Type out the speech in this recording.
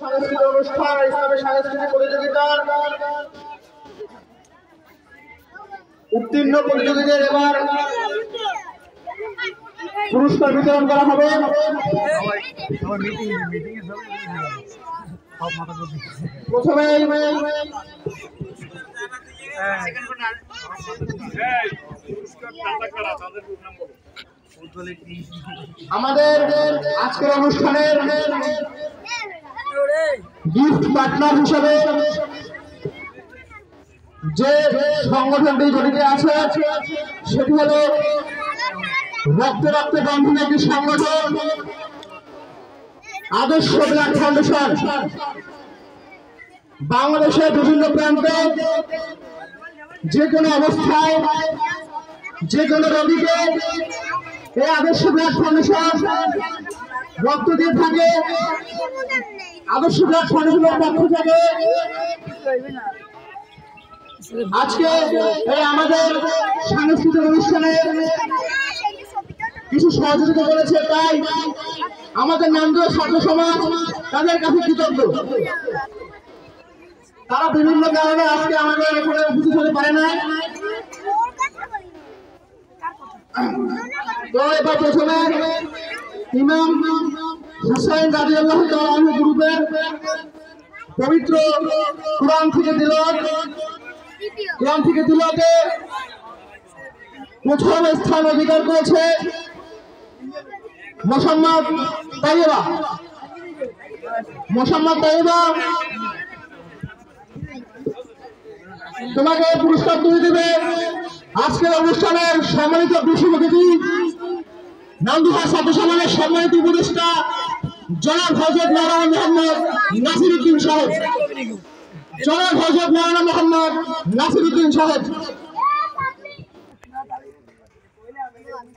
সাংস্কৃতিক অনুষ্ঠান ইসলামী সাংস্কৃতিক প্রতিযোগিতার উত্তীর্ণ প্রতিযোগীদের এবার পুরস্কার বিতরণ করা হবে। প্রথমে আমাদের আজকের অনুষ্ঠানের গিফট পার্টনার হিসেবে যে সংগঠনটি জড়িত আছে সেটি হল রক্তে রক্তে বন্ধন একটি সংগঠন আদর্শ ব্লাড ফাউন্ডেশন। বাংলাদেশের বিভিন্ন প্রান্তে যে কোনো অবস্থায় যে কোনো রোগীকে এই আদর্শ ব্লাড ফাউন্ডেশন রক্ত দিয়ে থাকে। আদর্শ ব্লাড ফাউন্ডেশনের পক্ষ থেকে আজকে এই আমাদের সাংস্কৃতিক অনুষ্ঠানের কিছু সহযোগিতা করেছে, তাই আমাদের নামদেয় ছাত্র সমাজ তাদের কাছে কৃতজ্ঞ। তারা বিভিন্ন কারণে আজকে আমাদের এখানে উপস্থিত হতে পারে না। তো এবার প্রথমে ইমাম হুসাইন রাদিয়াল্লাহু তাআলা আনহু গ্রুপের পবিত্র কোরআন থেকে তিলাওয়াতে প্রথম স্থান অধিকার করেছে মোসাম্মদ তাইবা। তোমাকে পুরস্কার তুলে দেবে আজকের অনুষ্ঠানের সম্মানিত বিশেষ অতিথি নামদুহা ছাত্র সমাজের সম্মানিত উপদেষ্টা জনাব হযরত মাওলানা মোহাম্মদ নাসিরউদ্দিন সাহেব।